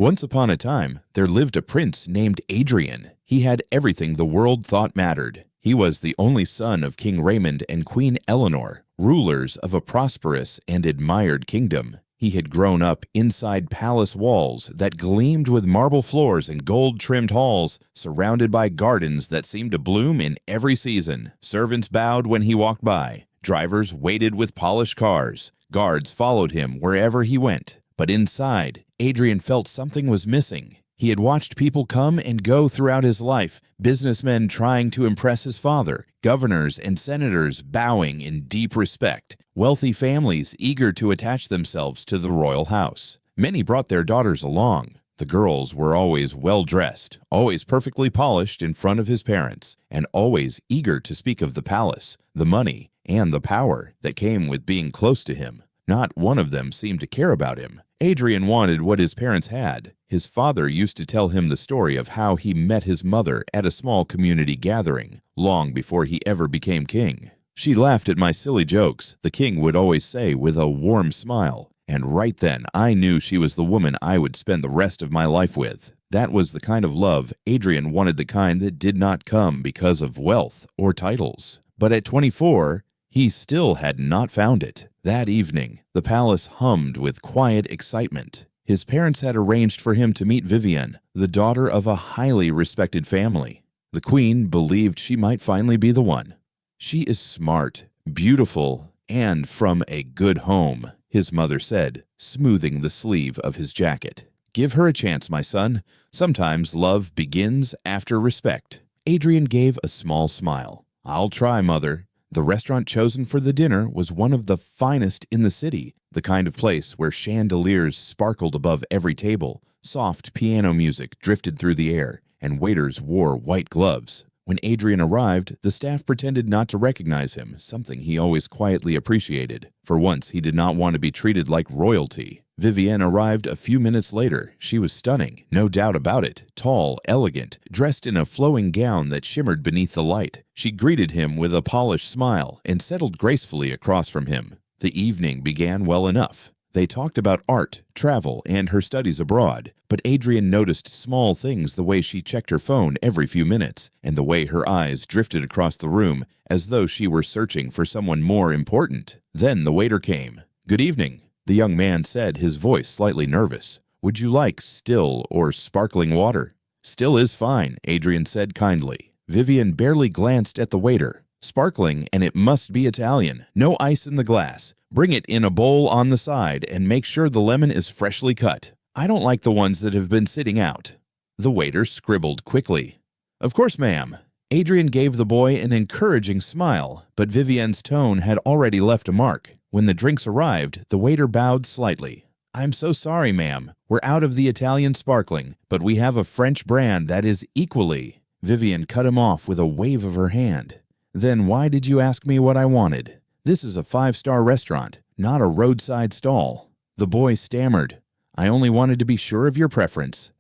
Once upon a time, there lived a prince named Adrian. He had everything the world thought mattered. He was the only son of King Raymond and Queen Eleanor, rulers of a prosperous and admired kingdom. He had grown up inside palace walls that gleamed with marble floors and gold-trimmed halls, surrounded by gardens that seemed to bloom in every season. Servants bowed when he walked by. Drivers waited with polished cars. Guards followed him wherever he went. But inside, Adrian felt something was missing. He had watched people come and go throughout his life, businessmen trying to impress his father, governors and senators bowing in deep respect, wealthy families eager to attach themselves to the royal house. Many brought their daughters along. The girls were always well-dressed, always perfectly polished in front of his parents, and always eager to speak of the palace, the money, and the power that came with being close to him. Not one of them seemed to care about him. Adrian wanted what his parents had. His father used to tell him the story of how he met his mother at a small community gathering, long before he ever became king. She laughed at my silly jokes, the king would always say with a warm smile, and right then I knew she was the woman I would spend the rest of my life with. That was the kind of love Adrian wanted, the kind that did not come because of wealth or titles. But at 24, he still had not found it. That evening, the palace hummed with quiet excitement. His parents had arranged for him to meet Vivienne, the daughter of a highly respected family. The queen believed she might finally be the one. "She is smart, beautiful, and from a good home," his mother said, smoothing the sleeve of his jacket. "Give her a chance, my son. Sometimes love begins after respect." Adrian gave a small smile. "I'll try, mother." The restaurant chosen for the dinner was one of the finest in the city, the kind of place where chandeliers sparkled above every table, soft piano music drifted through the air, and waiters wore white gloves. When Adrian arrived, the staff pretended not to recognize him, something he always quietly appreciated. For once, he did not want to be treated like royalty. Vivienne arrived a few minutes later. She was stunning, no doubt about it, tall, elegant, dressed in a flowing gown that shimmered beneath the light. She greeted him with a polished smile and settled gracefully across from him. The evening began well enough. They talked about art, travel, and her studies abroad, but Adrian noticed small things, the way she checked her phone every few minutes, and the way her eyes drifted across the room as though she were searching for someone more important. Then the waiter came. "Good evening," the young man said, his voice slightly nervous. "Would you like still or sparkling water?" "Still is fine," Adrian said kindly. Vivienne barely glanced at the waiter. "Sparkling, and it must be Italian. No ice in the glass. Bring it in a bowl on the side and make sure the lemon is freshly cut. I don't like the ones that have been sitting out." The waiter scribbled quickly. "Of course, ma'am." Adrian gave the boy an encouraging smile, but Vivienne's tone had already left a mark. When the drinks arrived, the waiter bowed slightly. "I'm so sorry, ma'am. We're out of the Italian sparkling, but we have a French brand that is equally—" Vivienne cut him off with a wave of her hand. "Then why did you ask me what I wanted? This is a 5-star restaurant, not a roadside stall." The boy stammered. "I only wanted to be sure of your preference."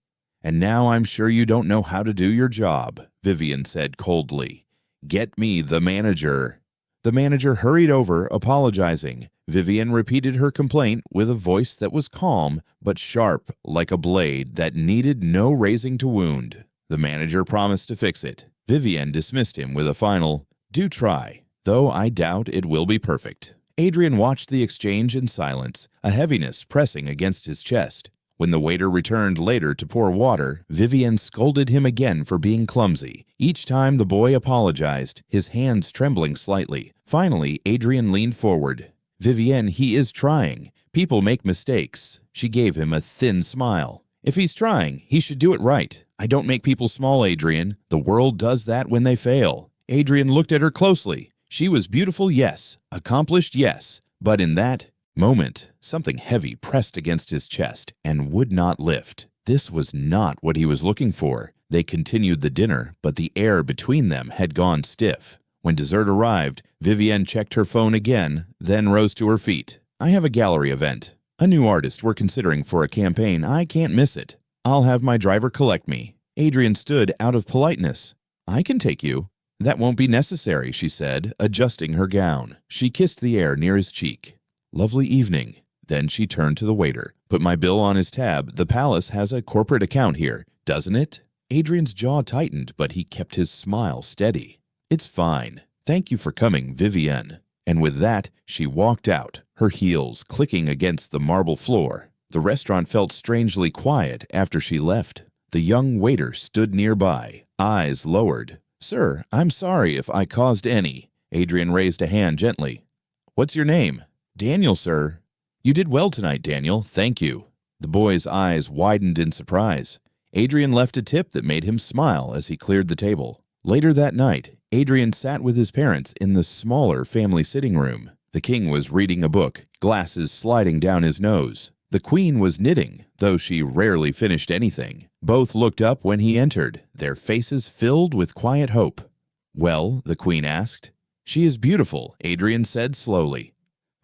"And now I'm sure you don't know how to do your job," Vivienne said coldly. "Get me the manager." The manager hurried over, apologizing. Vivienne repeated her complaint with a voice that was calm but sharp like a blade that needed no razing to wound. The manager promised to fix it. Vivienne dismissed him with a final, "Do try, though I doubt it will be perfect." Adrian watched the exchange in silence, a heaviness pressing against his chest. When the waiter returned later to pour water, Vivienne scolded him again for being clumsy. Each time the boy apologized, his hands trembling slightly. Finally, Adrian leaned forward. "Vivienne, he is trying. People make mistakes." She gave him a thin smile. "If he's trying, he should do it right. I don't make people small, Adrian. The world does that when they fail." Adrian looked at her closely. She was beautiful, yes. Accomplished, yes. But in that moment, something heavy pressed against his chest and would not lift. This was not what he was looking for. They continued the dinner, but the air between them had gone stiff. When dessert arrived, Vivienne checked her phone again, then rose to her feet. "I have a gallery event. A new artist we're considering for a campaign. I can't miss it. I'll have my driver collect me." Adrian stood out of politeness. "I can take you." "That won't be necessary," she said, adjusting her gown. She kissed the air near his cheek. "Lovely evening." Then she turned to the waiter. Put my bill on his tab. The palace has a corporate account here, doesn't it? Adrian's jaw tightened, but he kept his smile steady. It's fine. Thank you for coming, Vivienne. And with that, she walked out, her heels clicking against the marble floor. The restaurant felt strangely quiet after she left. The young waiter stood nearby, eyes lowered. Sir, I'm sorry if I caused any. Adrian raised a hand gently. What's your name? Daniel, sir. You did well tonight, Daniel. Thank you. The boy's eyes widened in surprise. Adrian left a tip that made him smile as he cleared the table. Later that night, Adrian sat with his parents in the smaller family sitting room. The king was reading a book, glasses sliding down his nose. The queen was knitting, though she rarely finished anything. Both looked up when he entered, their faces filled with quiet hope. Well, the queen asked. She is beautiful, Adrian said slowly.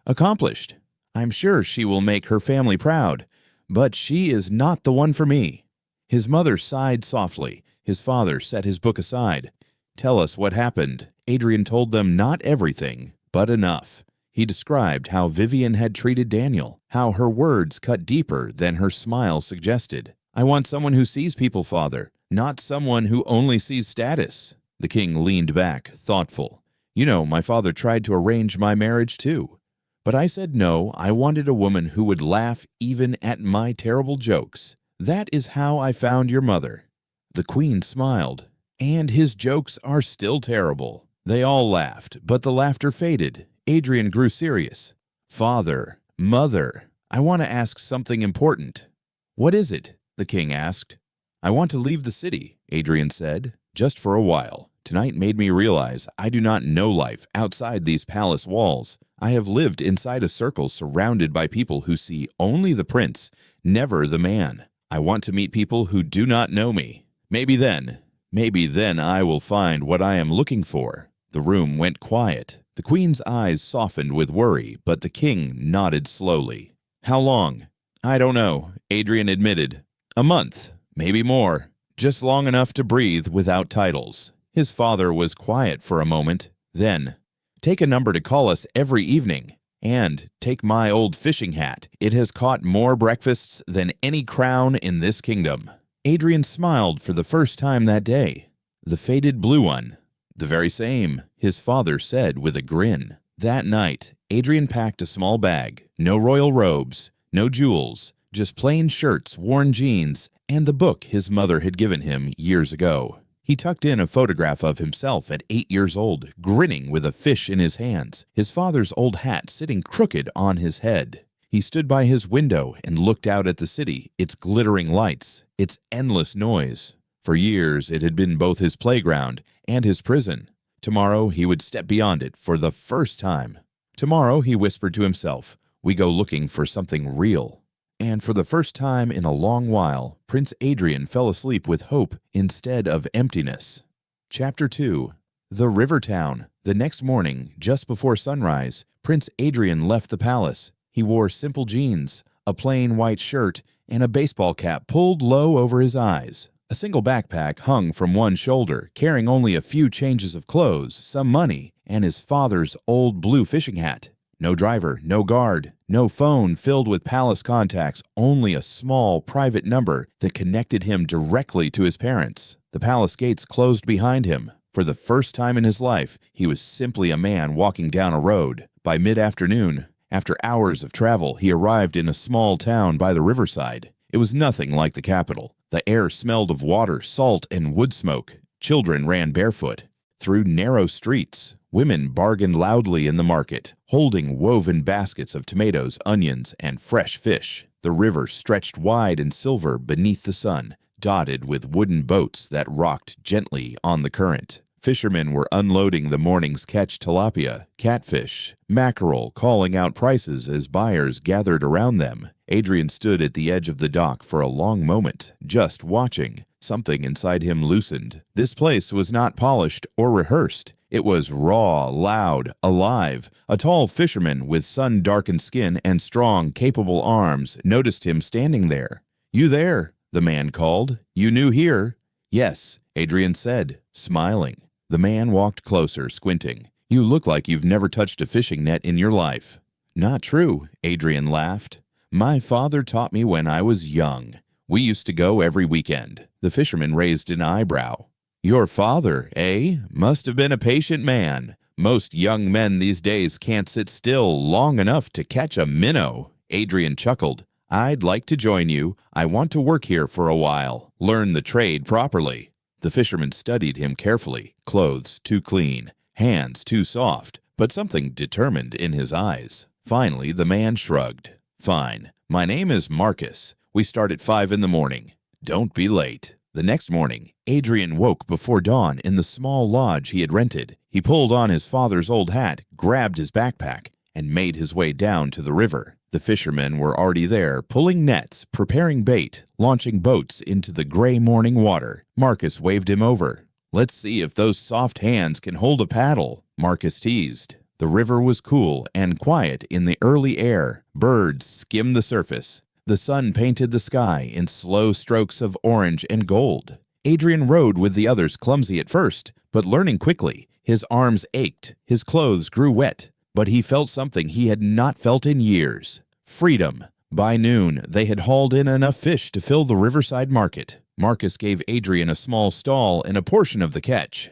Accomplished. I'm sure she will make her family proud, but she is not the one for me. His mother sighed softly. His father set his book aside. Tell us what happened. Adrian told them not everything, but enough. He described how Vivienne had treated Daniel, how her words cut deeper than her smile suggested. I want someone who sees people, father, not someone who only sees status. The king leaned back, thoughtful. You know, my father tried to arrange my marriage too. But I said no, I wanted a woman who would laugh even at my terrible jokes. That is how I found your mother. The queen smiled. And his jokes are still terrible. They all laughed, but the laughter faded. Adrian grew serious. Father, mother, I want to ask something important. What is it? The king asked. I want to leave the city, Adrian said, just for a while. Tonight made me realize I do not know life outside these palace walls. I have lived inside a circle surrounded by people who see only the prince, never the man. I want to meet people who do not know me. Maybe then I will find what I am looking for. The room went quiet. The queen's eyes softened with worry, but the king nodded slowly. How long? I don't know, Adrian admitted. A month, maybe more. Just long enough to breathe without titles. His father was quiet for a moment. Then, take a number to call us every evening. And take my old fishing hat. It has caught more breakfasts than any crown in this kingdom. Adrian smiled for the first time that day. The faded blue one. The very same, his father said with a grin. That night, Adrian packed a small bag. No royal robes, no jewels, just plain shirts, worn jeans, and the book his mother had given him years ago. He tucked in a photograph of himself at 8 years old, grinning with a fish in his hands, his father's old hat sitting crooked on his head. He stood by his window and looked out at the city, its glittering lights, its endless noise. For years, it had been both his playground and his prison. Tomorrow, he would step beyond it for the first time. Tomorrow, he whispered to himself, we go looking for something real. And for the first time in a long while, Prince Adrian fell asleep with hope instead of emptiness. Chapter 2. The River Town. The next morning, just before sunrise, Prince Adrian left the palace. He wore simple jeans, a plain white shirt, and a baseball cap pulled low over his eyes. A single backpack hung from one shoulder, carrying only a few changes of clothes, some money, and his father's old blue fishing hat. No driver, no guard, no phone filled with palace contacts, only a small private number that connected him directly to his parents. The palace gates closed behind him. For the first time in his life, he was simply a man walking down a road. By mid-afternoon, after hours of travel, he arrived in a small town by the riverside. It was nothing like the capital. The air smelled of water, salt, and wood smoke. Children ran barefoot. Through narrow streets, women bargained loudly in the market, holding woven baskets of tomatoes, onions, and fresh fish. The river stretched wide and silver beneath the sun, dotted with wooden boats that rocked gently on the current. Fishermen were unloading the morning's catch tilapia, catfish, mackerel, calling out prices as buyers gathered around them. Adrian stood at the edge of the dock for a long moment, just watching. Something inside him loosened. This place was not polished or rehearsed. It was raw, loud, alive. A tall fisherman with sun-darkened skin and strong, capable arms noticed him standing there. "You there?" the man called. "You new here?" "Yes," Adrian said, smiling. The man walked closer, squinting. "You look like you've never touched a fishing net in your life." "Not true," Adrian laughed. My father taught me when I was young. We used to go every weekend." The fisherman raised an eyebrow. "Your father, eh? Must have been a patient man. Most young men these days can't sit still long enough to catch a minnow." Adrian chuckled. "I'd like to join you. I want to work here for a while, learn the trade properly." The fisherman studied him carefully. Clothes too clean, hands too soft, but something determined in his eyes. Finally, the man shrugged. "Fine. My name is Marcus. We start at 5 in the morning. Don't be late." The next morning, Adrian woke before dawn in the small lodge he had rented. He pulled on his father's old hat, grabbed his backpack, and made his way down to the river. The fishermen were already there, pulling nets, preparing bait, launching boats into the gray morning water. Marcus waved him over. "Let's see if those soft hands can hold a paddle," Marcus teased. The river was cool and quiet in the early air. Birds skimmed the surface. The sun painted the sky in slow strokes of orange and gold. Adrian rowed with the others, clumsy at first, but learning quickly. His arms ached, his clothes grew wet, but he felt something he had not felt in years: freedom. By noon, they had hauled in enough fish to fill the riverside market. Marcus gave Adrian a small stall and a portion of the catch.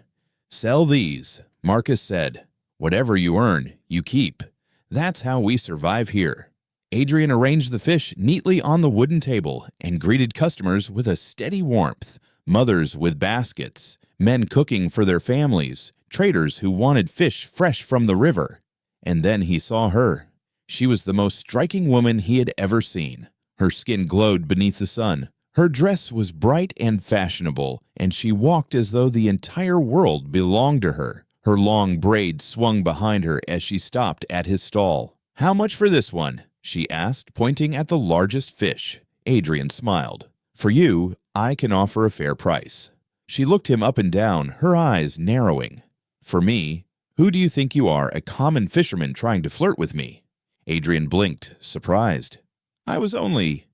"Sell these," Marcus said. "Whatever you earn, you keep. That's how we survive here." Adrian arranged the fish neatly on the wooden table and greeted customers with a steady warmth. Mothers with baskets, men cooking for their families, traders who wanted fish fresh from the river. And then he saw her. She was the most striking woman he had ever seen. Her skin glowed beneath the sun. Her dress was bright and fashionable, and she walked as though the entire world belonged to her. Her long braids swung behind her as she stopped at his stall. "How much for this one?" she asked, pointing at the largest fish. Adrian smiled. "For you, I can offer a fair price." She looked him up and down, her eyes narrowing. "For me, who do you think you are, a common fisherman trying to flirt with me?" Adrian blinked, surprised. "I was only—"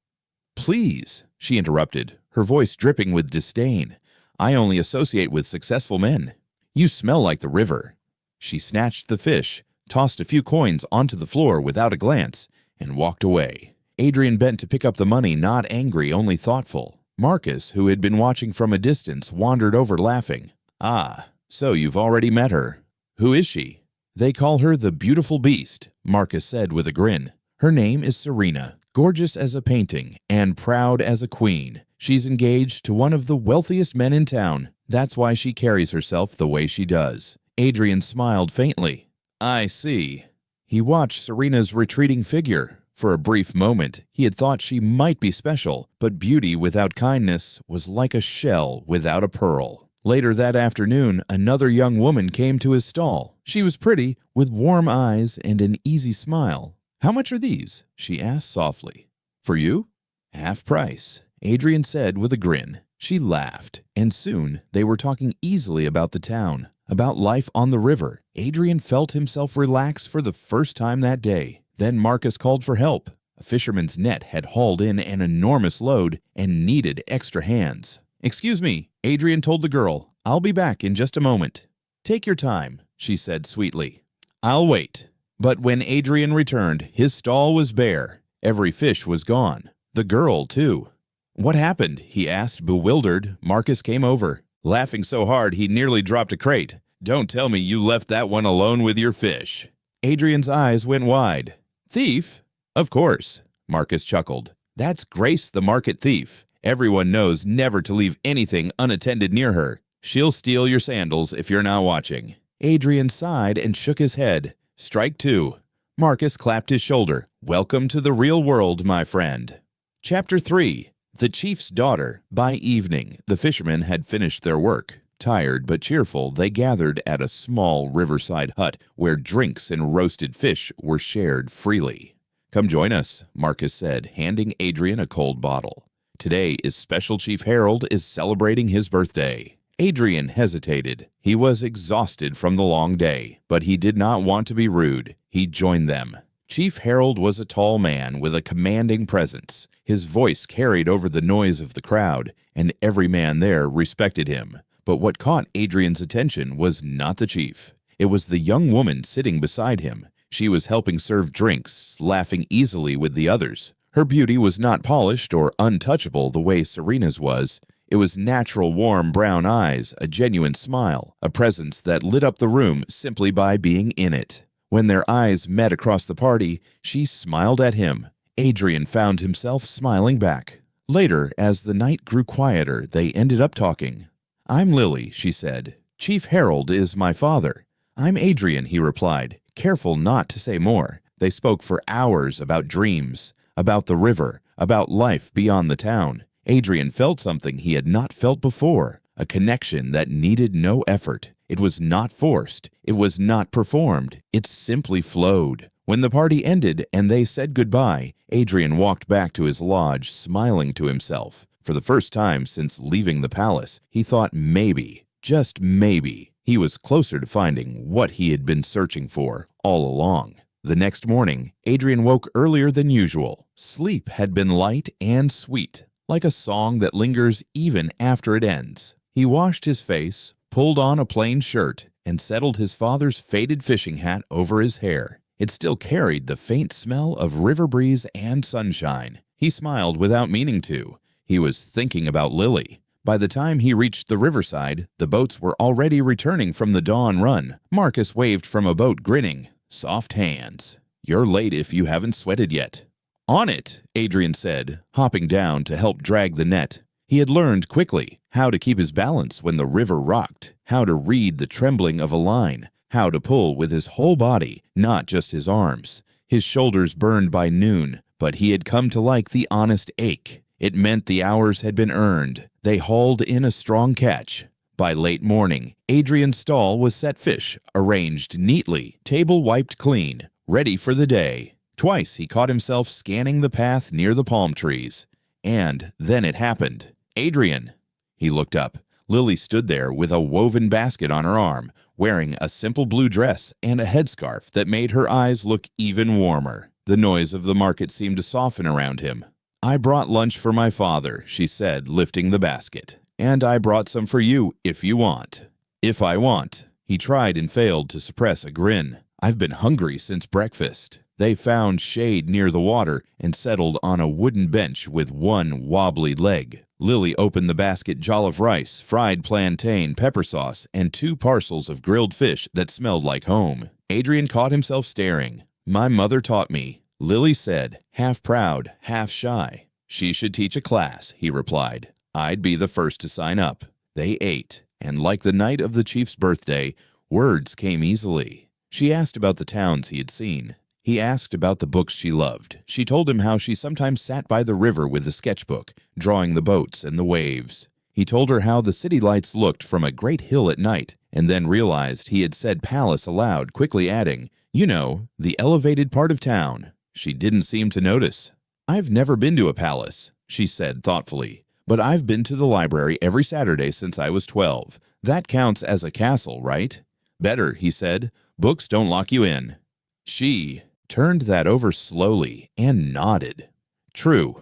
"Please," she interrupted, her voice dripping with disdain. "I only associate with successful men. You smell like the river." She snatched the fish, tossed a few coins onto the floor without a glance, and walked away. Adrian bent to pick up the money, not angry, only thoughtful. Marcus, who had been watching from a distance, wandered over laughing. "Ah, so you've already met her. Who is she?" "They call her the beautiful beast," Marcus said with a grin. "Her name is Serena, gorgeous as a painting and proud as a queen. She's engaged to one of the wealthiest men in town. That's why she carries herself the way she does." Adrian smiled faintly. "I see." He watched Serena's retreating figure. For a brief moment, he had thought she might be special, but beauty without kindness was like a shell without a pearl. Later that afternoon, another young woman came to his stall. She was pretty, with warm eyes and an easy smile. "How much are these?" she asked softly. "For you?" "Half price," Adrian said with a grin. She laughed, and soon they were talking easily about the town, about life on the river. Adrian felt himself relax for the first time that day. Then Marcus called for help. A fisherman's net had hauled in an enormous load and needed extra hands. "Excuse me," Adrian told the girl. "I'll be back in just a moment." "Take your time," she said sweetly. "I'll wait." But when Adrian returned, his stall was bare. Every fish was gone. The girl, too. "What happened?" he asked, bewildered. Marcus came over, laughing so hard he nearly dropped a crate. "Don't tell me you left that one alone with your fish." Adrian's eyes went wide. "Thief?" "Of course," Marcus chuckled. "That's Grace the market thief. Everyone knows never to leave anything unattended near her. She'll steal your sandals if you're not watching." Adrian sighed and shook his head. "Strike two." Marcus clapped his shoulder. "Welcome to the real world, my friend." Chapter 3. The Chief's Daughter. By evening, the fishermen had finished their work. Tired but cheerful, they gathered at a small riverside hut where drinks and roasted fish were shared freely. "Come join us," Marcus said, handing Adrian a cold bottle. "Today is Special Chief Harold is celebrating his birthday." Adrian hesitated. He was exhausted from the long day, but he did not want to be rude. He joined them. Chief Harold was a tall man with a commanding presence. His voice carried over the noise of the crowd, and every man there respected him. But what caught Adrian's attention was not the chief. It was the young woman sitting beside him. She was helping serve drinks, laughing easily with the others. Her beauty was not polished or untouchable the way Serena's was. It was natural warm brown eyes, a genuine smile, a presence that lit up the room simply by being in it. When their eyes met across the party, she smiled at him. Adrian found himself smiling back. Later, as the night grew quieter, they ended up talking. "I'm Lily," she said. "Chief Harold is my father." "I'm Adrian," he replied, careful not to say more. They spoke for hours about dreams, about the river, about life beyond the town. Adrian felt something he had not felt before, a connection that needed no effort. It was not forced. It was not performed. It simply flowed. When the party ended and they said goodbye, Adrian walked back to his lodge, smiling to himself. For the first time since leaving the palace, he thought maybe, just maybe, he was closer to finding what he had been searching for all along. The next morning, Adrian woke earlier than usual. Sleep had been light and sweet, like a song that lingers even after it ends. He washed his face, pulled on a plain shirt, and settled his father's faded fishing hat over his hair. It still carried the faint smell of river breeze and sunshine. He smiled without meaning to. He was thinking about Lily. By the time he reached the riverside, the boats were already returning from the dawn run. Marcus waved from a boat, grinning. "Soft hands. You're late if you haven't sweated yet." "On it," Adrian said, hopping down to help drag the net. He had learned quickly how to keep his balance when the river rocked, how to read the trembling of a line, how to pull with his whole body, not just his arms. His shoulders burned by noon, but he had come to like the honest ache. It meant the hours had been earned. They hauled in a strong catch. By late morning, Adrian's stall was set fish, arranged neatly, table wiped clean, ready for the day. Twice he caught himself scanning the path near the palm trees. And then it happened. "Adrian!" He looked up. Lily stood there with a woven basket on her arm, wearing a simple blue dress and a headscarf that made her eyes look even warmer. The noise of the market seemed to soften around him. "I brought lunch for my father," she said, lifting the basket. "And I brought some for you, if you want." "If I want." He tried and failed to suppress a grin. "I've been hungry since breakfast." They found shade near the water and settled on a wooden bench with one wobbly leg. Lily opened the basket jollof rice, fried plantain, pepper sauce, and 2 parcels of grilled fish that smelled like home. Adrian caught himself staring. "My mother taught me," Lily said, half proud, half shy. "She should teach a class," he replied. "I'd be the first to sign up." They ate, and like the night of the chief's birthday, words came easily. She asked about the towns he had seen. He asked about the books she loved. She told him how she sometimes sat by the river with a sketchbook, drawing the boats and the waves. He told her how the city lights looked from a great hill at night, and then realized he had said palace aloud, quickly adding, "You know, the elevated part of town." She didn't seem to notice. "I've never been to a palace," she said thoughtfully, "but I've been to the library every Saturday since I was 12. That counts as a castle, right?" "Better," he said. "Books don't lock you in." She turned that over slowly and nodded. True.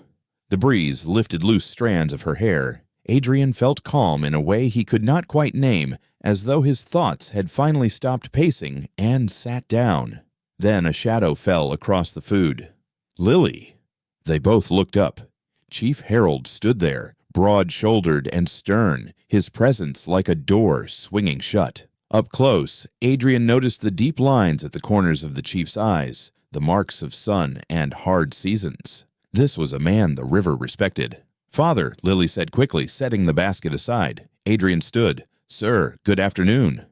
The breeze lifted loose strands of her hair. Adrian felt calm in a way he could not quite name, as though his thoughts had finally stopped pacing and sat down. Then a shadow fell across the food. "Lily." They both looked up. Chief Harold stood there, broad-shouldered and stern, his presence like a door swinging shut. Up close, Adrian noticed the deep lines at the corners of the chief's eyes, the marks of sun and hard seasons. This was a man the river respected. "Father," Lily said quickly, setting the basket aside. Adrian stood. "Sir, good afternoon."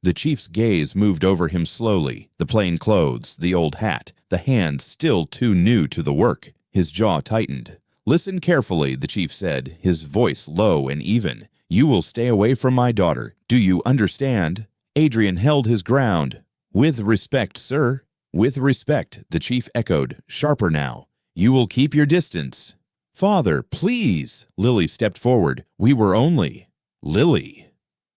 The chief's gaze moved over him slowly, the plain clothes, the old hat, the hands still too new to the work. His jaw tightened. "Listen carefully," the chief said, his voice low and even. "You will stay away from my daughter. Do you understand?" Adrian held his ground. "With respect, sir." "With respect," the chief echoed, sharper now. "You will keep your distance." "Father, please." Lily stepped forward. "We were only—" "Lily."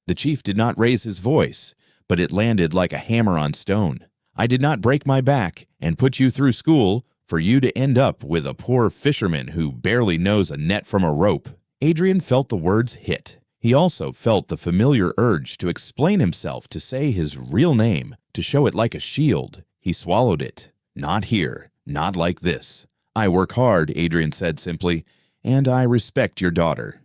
The chief did not raise his voice, but it landed like a hammer on stone. "I did not break my back and put you through school for you to end up with a poor fisherman who barely knows a net from a rope." Adrian felt the words hit. He also felt the familiar urge to explain himself, to say his real name, to show it like a shield. He swallowed it. "Not here. Not like this. I work hard, Adrian said simply, and I respect your daughter.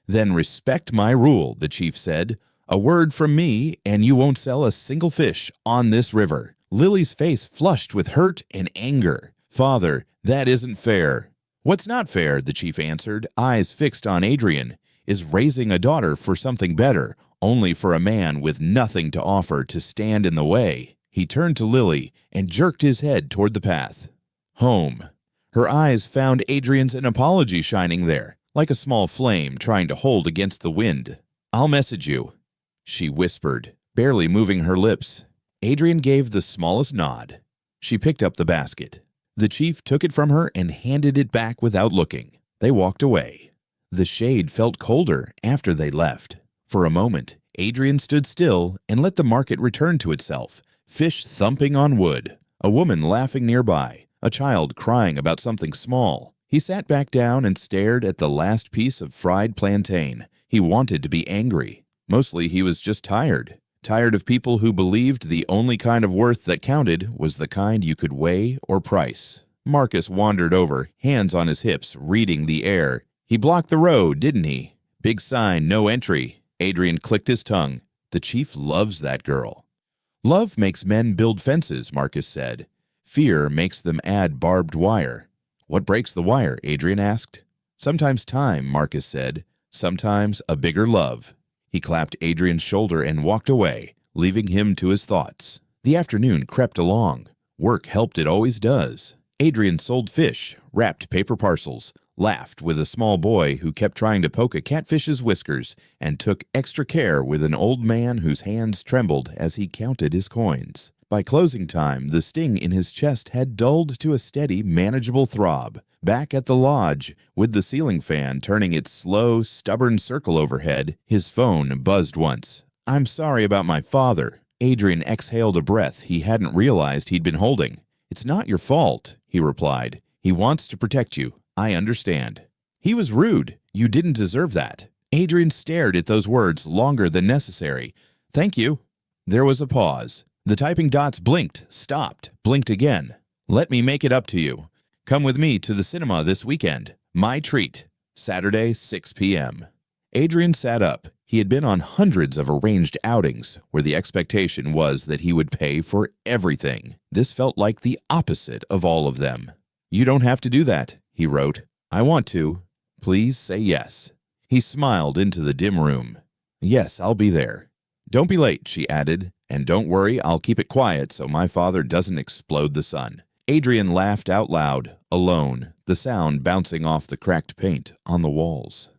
Then respect my rule, the chief said. A word from me, and you won't sell a single fish on this river. Lily's face flushed with hurt and anger. Father, that isn't fair. What's not fair, the chief answered, eyes fixed on Adrian, is raising a daughter for something better, only for a man with nothing to offer to stand in the way. He turned to Lily and jerked his head toward the path. Home. Her eyes found Adrian's an apology shining there, like a small flame trying to hold against the wind. I'll message you, she whispered, barely moving her lips. Adrian gave the smallest nod. She picked up the basket. The chief took it from her and handed it back without looking. They walked away. The shade felt colder after they left. For a moment, Adrian stood still and let the market return to itself, fish thumping on wood, a woman laughing nearby, a child crying about something small. He sat back down and stared at the last piece of fried plantain. He wanted to be angry. Mostly he was just tired. Tired of people who believed the only kind of worth that counted was the kind you could weigh or price. Marcus wandered over, hands on his hips, reading the air. He blocked the road, didn't he? Big sign, no entry. Adrian clicked his tongue. The chief loves that girl. Love makes men build fences, Marcus said. Fear makes them add barbed wire. What breaks the wire? Adrian asked. Sometimes time, Marcus said. Sometimes a bigger love. He clapped Adrian's shoulder and walked away, leaving him to his thoughts. The afternoon crept along. Work helped, it always does. Adrian sold fish, wrapped paper parcels, laughed with a small boy who kept trying to poke a catfish's whiskers, and took extra care with an old man whose hands trembled as he counted his coins. By closing time, the sting in his chest had dulled to a steady, manageable throb. Back at the lodge, with the ceiling fan turning its slow, stubborn circle overhead, his phone buzzed once. I'm sorry about my father. Adrian exhaled a breath he hadn't realized he'd been holding. It's not your fault, he replied. He wants to protect you. I understand. He was rude. You didn't deserve that. Adrian stared at those words longer than necessary. Thank you. There was a pause. The typing dots blinked, stopped, blinked again. Let me make it up to you. Come with me to the cinema this weekend. My treat. Saturday, 6 p.m. Adrian sat up. He had been on hundreds of arranged outings where the expectation was that he would pay for everything. This felt like the opposite of all of them. You don't have to do that, he wrote. I want to. Please say yes. He smiled into the dim room. Yes, I'll be there. Don't be late, she added. And don't worry, I'll keep it quiet so my father doesn't explode the sun. Adrian laughed out loud, alone, the sound bouncing off the cracked paint on the walls.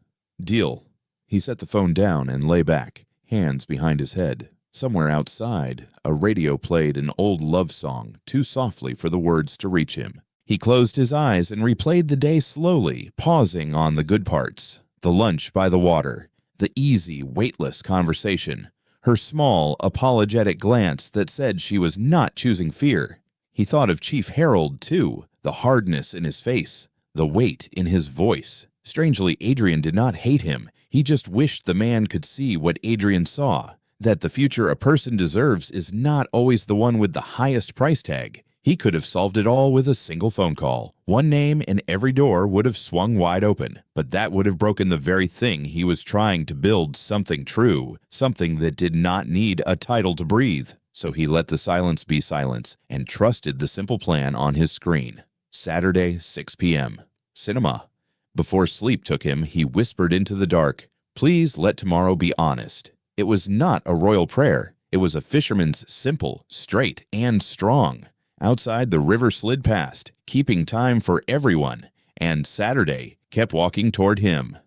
Deal. He set the phone down and lay back, hands behind his head. Somewhere outside, a radio played an old love song, too softly for the words to reach him. He closed his eyes and replayed the day slowly, pausing on the good parts. The lunch by the water, the easy, weightless conversation, her small, apologetic glance that said she was not choosing fear. He thought of Chief Harold, too, the hardness in his face, the weight in his voice. Strangely, Adrian did not hate him. He just wished the man could see what Adrian saw, that the future a person deserves is not always the one with the highest price tag. He could have solved it all with a single phone call. One name and every door would have swung wide open, but that would have broken the very thing he was trying to build, something true, something that did not need a title to breathe. So he let the silence be silence and trusted the simple plan on his screen. Saturday, 6 p.m. Cinema. Before sleep took him, he whispered into the dark, "Please let tomorrow be honest." It was not a royal prayer. It was a fisherman's simple, straight, and strong. Outside, the river slid past, keeping time for everyone, and Saturday kept walking toward him.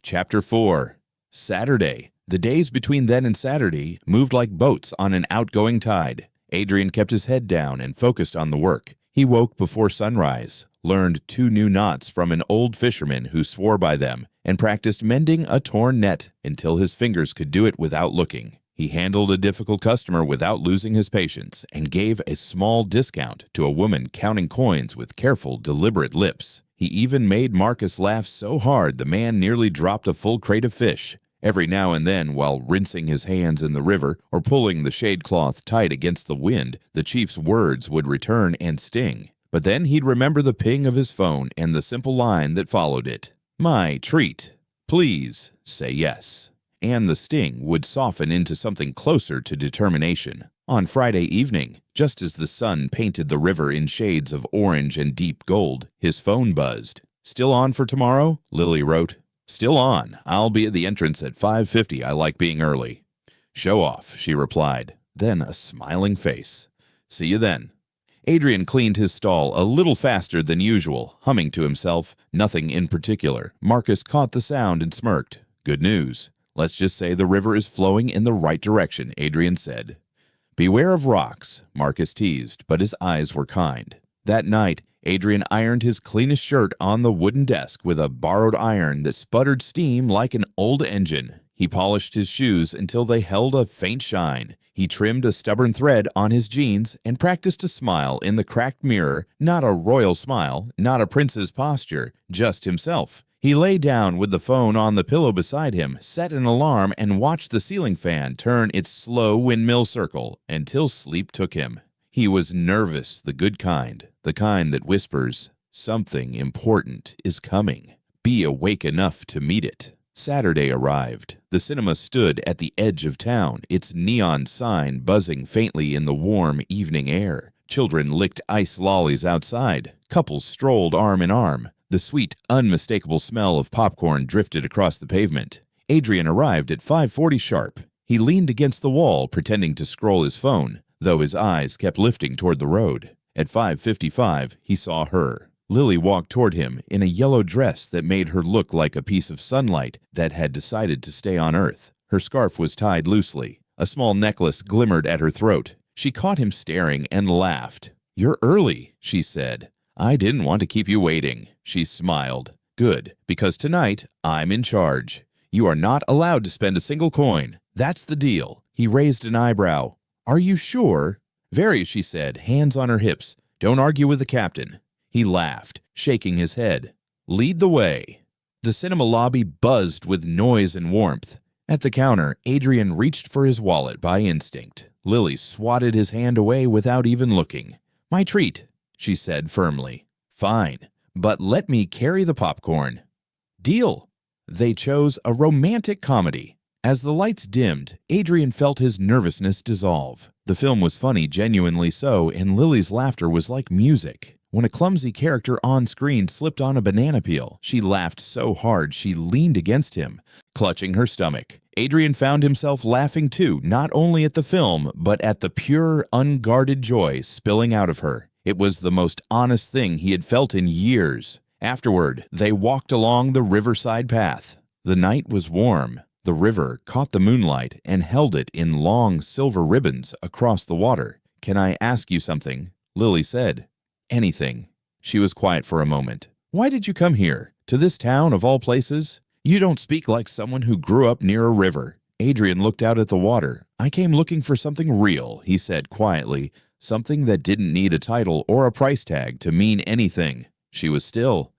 Chapter 4. Saturday. The days between then and Saturday moved like boats on an outgoing tide. Adrian kept his head down and focused on the work. He woke before sunrise, learned 2 new knots from an old fisherman who swore by them, and practiced mending a torn net until his fingers could do it without looking. He handled a difficult customer without losing his patience and gave a small discount to a woman counting coins with careful, deliberate lips. He even made Marcus laugh so hard the man nearly dropped a full crate of fish. Every now and then, while rinsing his hands in the river or pulling the shade cloth tight against the wind, the chief's words would return and sting. But then he'd remember the ping of his phone and the simple line that followed it. My treat. Please say yes. And the sting would soften into something closer to determination. On Friday evening, just as the sun painted the river in shades of orange and deep gold, his phone buzzed. Still on for tomorrow? Lily wrote. Still on. I'll be at the entrance at 5:50. I like being early. Show off, she replied. Then a smiling face. See you then. Adrian cleaned his stall a little faster than usual, humming to himself, nothing in particular. Marcus caught the sound and smirked. Good news. Let's just say the river is flowing in the right direction, Adrian said. Beware of rocks, Marcus teased, but his eyes were kind. That night, Adrian ironed his cleanest shirt on the wooden desk with a borrowed iron that sputtered steam like an old engine. He polished his shoes until they held a faint shine. He trimmed a stubborn thread on his jeans and practiced a smile in the cracked mirror, not a royal smile, not a prince's posture, just himself. He lay down with the phone on the pillow beside him, set an alarm, and watched the ceiling fan turn its slow windmill circle until sleep took him. He was nervous, the good kind, the kind that whispers, something important is coming. Be awake enough to meet it. Saturday arrived. The cinema stood at the edge of town, its neon sign buzzing faintly in the warm evening air. Children licked ice lollies outside. Couples strolled arm in arm. The sweet, unmistakable smell of popcorn drifted across the pavement. Adrian arrived at 5:40 sharp. He leaned against the wall, pretending to scroll his phone, though his eyes kept lifting toward the road. At 5:55, he saw her. Lily walked toward him in a yellow dress that made her look like a piece of sunlight that had decided to stay on Earth. Her scarf was tied loosely. A small necklace glimmered at her throat. She caught him staring and laughed. You're early, she said. I didn't want to keep you waiting. She smiled. Good, because tonight I'm in charge. You are not allowed to spend a single coin. That's the deal. He raised an eyebrow. Are you sure? Very, she said, hands on her hips. Don't argue with the captain. He laughed, shaking his head. Lead the way. The cinema lobby buzzed with noise and warmth. At the counter, Adrian reached for his wallet by instinct. Lily swatted his hand away without even looking. My treat, she said firmly. Fine, but let me carry the popcorn. Deal. They chose a romantic comedy. As the lights dimmed, Adrian felt his nervousness dissolve. The film was funny, genuinely so, and Lily's laughter was like music. When a clumsy character on screen slipped on a banana peel, she laughed so hard she leaned against him, clutching her stomach. Adrian found himself laughing too, not only at the film, but at the pure, unguarded joy spilling out of her. It was the most honest thing he had felt in years. Afterward, they walked along the riverside path. The night was warm. The river caught the moonlight and held it in long silver ribbons across the water. Can I ask you something? Lily said. Anything. She was quiet for a moment. Why did you come here? To this town of all places? You don't speak like someone who grew up near a river. Adrian looked out at the water. I came looking for something real, he said quietly. Something that didn't need a title or a price tag to mean anything. She was still.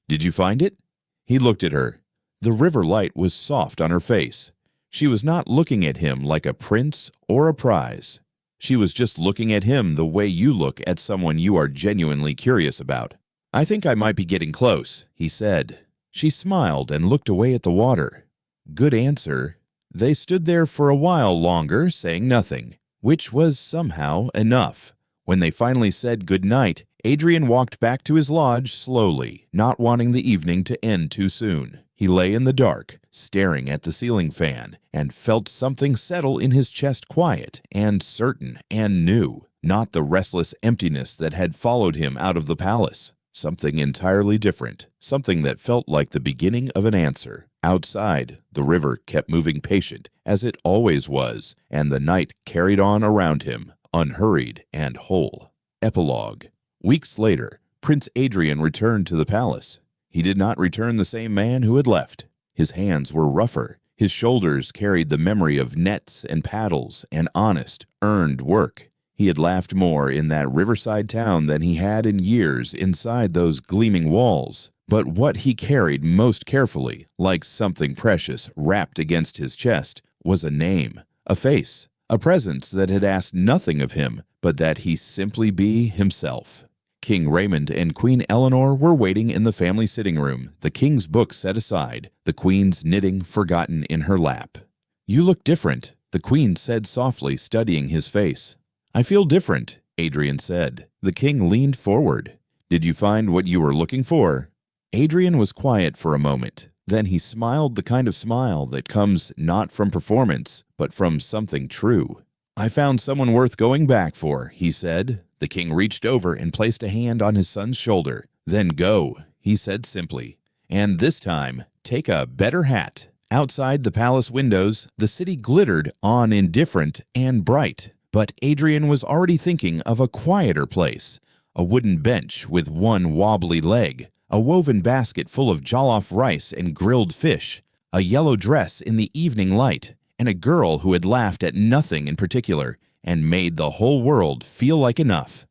Did you find it? He looked at her. The river light was soft on her face. She was not looking at him like a prince or a prize. She was just looking at him the way you look at someone you are genuinely curious about. I think I might be getting close, he said. She smiled and looked away at the water. Good answer. They stood there for a while longer, saying nothing, which was somehow enough. When they finally said good night, Adrian walked back to his lodge slowly, not wanting the evening to end too soon. He lay in the dark, staring at the ceiling fan, and felt something settle in his chest, quiet and certain and new, not the restless emptiness that had followed him out of the palace. Something entirely different, something that felt like the beginning of an answer. Outside, the river kept moving patient, as it always was, and the night carried on around him, unhurried and whole. Epilogue. Weeks later, Prince Adrian returned to the palace. He did not return the same man who had left. His hands were rougher. His shoulders carried the memory of nets and paddles and honest, earned work. He had laughed more in that riverside town than he had in years inside those gleaming walls. But what he carried most carefully, like something precious wrapped against his chest, was a name, a face, a presence that had asked nothing of him but that he simply be himself. King Raymond and Queen Eleanor were waiting in the family sitting room, the king's book set aside, the queen's knitting forgotten in her lap. "You look different," the queen said softly, studying his face. "I feel different," Adrian said. The king leaned forward. "Did you find what you were looking for?" Adrian was quiet for a moment. Then he smiled the kind of smile that comes not from performance, but from something true. "I found someone worth going back for," he said. The king reached over and placed a hand on his son's shoulder. "Then go," he said simply. "And this time, take a better hat." Outside the palace windows, the city glittered on indifferent and bright. But Adrian was already thinking of a quieter place, a wooden bench with one wobbly leg, a woven basket full of jollof rice and grilled fish, a yellow dress in the evening light, and a girl who had laughed at nothing in particular and made the whole world feel like enough.